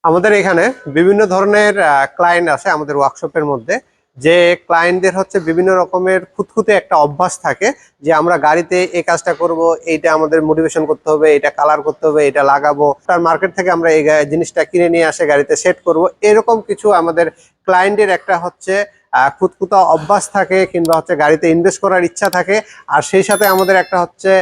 আমাদের এখানে বিভিন্ন ধরনের ক্লায়েন্ট আছে আমাদের ওয়ার্কশপের মধ্যে। যে ক্লায়েন্টদের হচ্ছে বিভিন্ন রকমের খুঁতখুঁতে একটা অভ্যাস থাকে যে আমরা গাড়িতে এই কাজটা করব, এইটা আমাদের মোটিভেশন করতে হবে, এটা কালার করতে হবে, এটা লাগাবো, তার মার্কেট থেকে আমরা এই জিনিসটা কিনে নিয়ে আসে গাড়িতে সেট করব। এরকম কিছু আমাদের ক্লায়েন্টের একটা হচ্ছে খুঁতখুঁতা অভ্যাস থাকে, কিংবা হচ্ছে গাড়িতে ইনভেস্ট করার ইচ্ছা থাকে। আর সেই সাথে আমাদের একটা হচ্ছে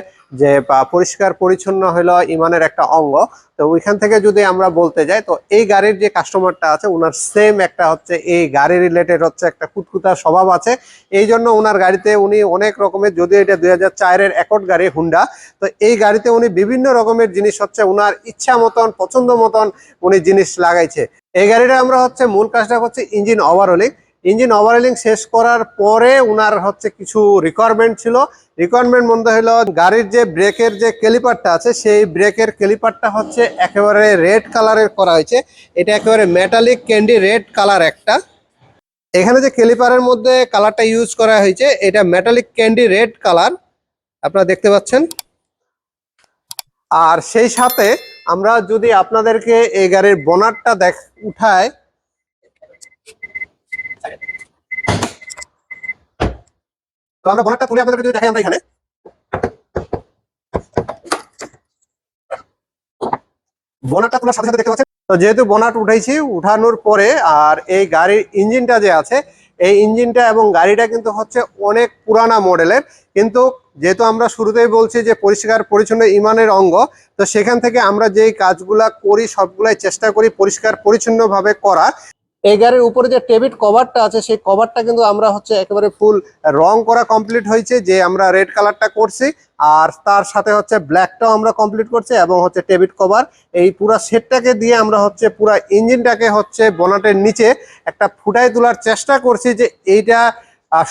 যে পরিষ্কার পরিচ্ছন্ন হলো ইমানের একটা অঙ্গ। তো ওইখান থেকে যদি আমরা বলতে যাই, তো এই গাড়ির যে কাস্টমারটা আছে ওনার সেম একটা হচ্ছে এই গাড়ি রিলেটেড হচ্ছে একটা খুঁতখুঁতা স্বভাব আছে। এই জন্য ওনার গাড়িতে উনি অনেক রকমের, যদিও এটা 2004-এর অ্যাকর্ড গাড়ি হুন্ডা, তো এই গাড়িতে উনি বিভিন্ন রকমের জিনিস হচ্ছে ওনার ইচ্ছা মতন পছন্দ মতন উনি জিনিস লাগাইছে। এই গাড়িটা আমরা হচ্ছে মূল কাজটা হচ্ছে ইঞ্জিন ওভারঅলিং শেষ করার পরে উনার হচ্ছে কিছু রিকোয়ারমেন্ট ছিল। রিকোয়ারমেন্ট মধ্যে হলো গাড়ির যে ব্রেকের যে ক্যালিপারটা আছে, সেই ব্রেকের ক্যালিপারটা হচ্ছে একেবারে রেড কালারের করা হয়েছে। এটা একেবারে মেটালিক ক্যান্ডি রেড কালার একটা। এখানে যে ক্যালিপারের মধ্যে কালারটা ইউজ করা হয়েছে এটা মেটালিক ক্যান্ডি রেড কালার, আপনারা দেখতে পাচ্ছেন। আর সেই সাথে আমরা যদি আপনাদেরকে এই গাড়ির বোনারটা উঠায়, তো আমরা বোনারটা তুলে আপনাদেরকে যদি দেখাই, আমরা এখানে বোনারটা তোলার সাথে সাথে দেখতে পাচ্ছেন। তো যেহেতু বোনাট উঠাইছি, উঠানোর পরে আর এই গাড়ির ইঞ্জিনটা যে আছে, এই ইঞ্জিনটা এবং গাড়িটা কিন্তু হচ্ছে অনেক পুরানা মডেলের। কিন্তু যেহেতু আমরা শুরুতেই বলছি যে পরিষ্কার পরিচ্ছন্ন ইমানের অঙ্গ, তো সেখান থেকে আমরা যেই কাজগুলা করি সবগুলাই চেষ্টা করি পরিষ্কার পরিচ্ছন্নভাবে করা। এই গাড়ির উপরে যে টেবিট কভারটা আছে, সেই কভারটা কিন্তু আমরা হচ্ছে একেবারে ফুল রং করা কমপ্লিট হয়েছে, যে আমরা রেড কালারটা করছি। আর তার সাথে হচ্ছে ব্ল্যাকটাও আমরা কমপ্লিট করছি, এবং হচ্ছে টেবিট কভার, এই পুরো সেটটাকে দিয়ে আমরা হচ্ছে পুরো ইঞ্জিনটাকে হচ্ছে বোনাটের নিচে একটা ফুটাই তোলার চেষ্টা করছি যে এইটা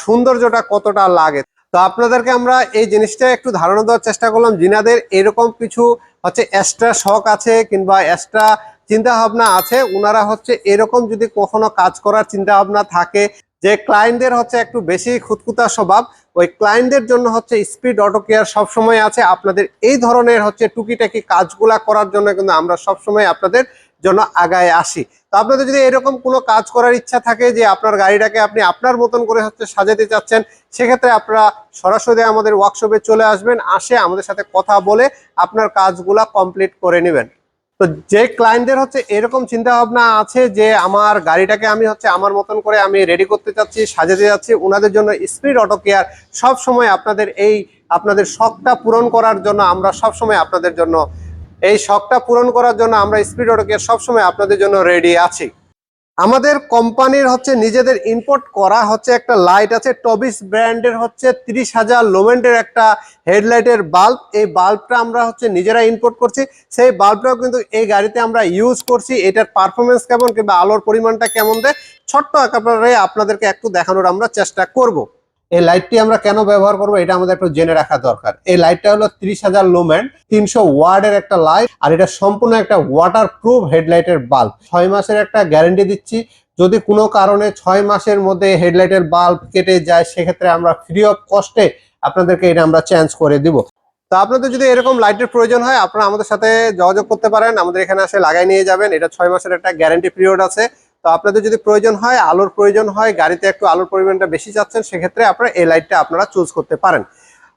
সৌন্দর্যটা কতটা লাগে। তো আপনাদেরকে আমরা এই জিনিসটা একটু ধারণা দেওয়ার চেষ্টা করলাম, যিনাদের এরকম কিছু হচ্ছে এক্সট্রা শখ আছে কিংবা এক্সট্রা চিন্তা ভাবনা আছে, ওনারা হচ্ছে এরকম যদি কখনো কাজ করার চিন্তা ভাবনা থাকে, যে ক্লায়েন্টদের হচ্ছে একটু বেশি খুঁতখুঁতা স্বভাব, ওই ক্লায়েন্টদের জন্য হচ্ছে স্পিড অটো কেয়ার সবসময় আছে। আপনাদের এই ধরনের হচ্ছে টুকিটাকি কাজগুলা করার জন্য কিন্তু আমরা সবসময় আপনাদের জন্য আগায় আসি। তো আপনাদের যদি এরকম কোনো কাজ করার ইচ্ছা থাকে যে আপনার গাড়িটাকে আপনি আপনার মতন করে হচ্ছে সাজাতে চাচ্ছেন, সেক্ষেত্রে আপনারা সরাসরি আমাদের ওয়ার্কশপে চলে আসবেন, আসে আমাদের সাথে কথা বলে আপনার কাজগুলা কমপ্লিট করে নেবেন। তো যে ক্লায়েন্টদের হচ্ছে এরকম চিন্তা ভাবনা আছে যে আমার গাড়িটাকে আমি হচ্ছে আমার মতন করে আমি রেডি করতে চাচ্ছি, সাজাতে যাচ্ছি, ওনাদের জন্য স্পিড অটো কেয়ার সব সময় আপনাদের শখটা পূরণ করার জন্য আমরা সব সময় আপনাদের জন্য স্পিড অটো কেয়ার সবসময় আপনাদের জন্য রেডি আছি। আমাদের কোম্পানির হচ্ছে নিজেদের ইম্পোর্ট করা হচ্ছে একটা লাইট আছে, টবিস ব্র্যান্ডের হচ্ছে 30,000 লুমেন্টের একটা হেডলাইটের বাল্ব। এই বাল্বটা আমরা হচ্ছে নিজেরা ইম্পোর্ট করছি। সেই বাল্বটাও কিন্তু এই গাড়িতে আমরা ইউজ করছি। এটার পারফরমেন্স কেমন কিংবা আলোর পরিমাণটা কেমন দেয়, ছোট্ট আকারে আপনাদেরকে একটু দেখানোর আমরা চেষ্টা করব। এই লাইটটি আমরা কেন ব্যবহার করবো এটা আমাদের একটু জেনে রাখা দরকার। এই লাইটটা হলো 30,000 লুমেন, 300 ওয়াটের একটা লাইট, আর এটা সম্পূর্ণ একটা ওয়াটার প্রুফ হেডলাইটের বাল্ব। 6 মাসের একটা গ্যারান্টি দিচ্ছি। যদি কোনো কারণে 6 মাসের মধ্যে হেডলাইটের বাল্ব কেটে যায়, সেক্ষেত্রে আমরা ফ্রি অফ কস্টে আপনাদেরকে এটা আমরা চেঞ্জ করে দিব। তো আপনাদের যদি এরকম লাইটের প্রয়োজন হয়, আপনারা আমাদের সাথে যোগাযোগ করতে পারেন, আমাদের এখানে এসে লাগাই নিয়ে যাবেন। এটা 6 মাসের একটা গ্যারান্টি পিরিয়ড আছে। তো আপনাদের যদি প্রয়োজন হয়, আলোর প্রয়োজন হয়, গাড়িতে একটু আলোর পরিমাণটা বেশি চাচ্ছেন, সেক্ষেত্রে আপনারা এই লাইটটা আপনারা চুজ করতে পারেন।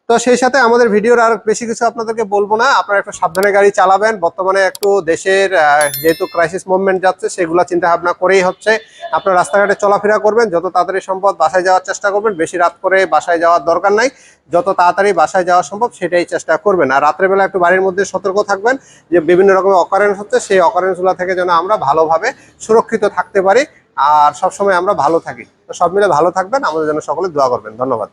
তো সেই সাথে আমাদের ভিডিওর আর বেশি কিছু আপনাদেরকে বলবো না, আপনারা একটু সাবধানে গাড়ি চালাবেন। বর্তমানে একটু দেশের যেহেতু ক্রাইসিস মুভমেন্ট যাচ্ছে, সেগুলো চিন্তা ভাবনা করেই হচ্ছে আপনারা রাস্তাঘাটে চলাফেরা করবেন। যত তাড়াতাড়ি সম্ভব বাসায় যাওয়ার চেষ্টা করবেন। বেশি রাত করে বাসায় যাওয়ার দরকার নাই, যত তাড়াতাড়ি বাসায় যাওয়া সম্ভব সেটাই চেষ্টা করবেন। আর রাত্রেবেলা একটু বাড়ির মধ্যে সতর্ক থাকবেন, যে বিভিন্ন রকমের অকারেন্স হচ্ছে, সেই অকারেন্সগুলো থেকে যেন আমরা ভালোভাবে সুরক্ষিত থাকতে পারি আর সবসময় আমরা ভালো থাকি। তো সব মিলে ভালো থাকবেন, আমাদের জন্য সকলে দোয়া করবেন। ধন্যবাদ।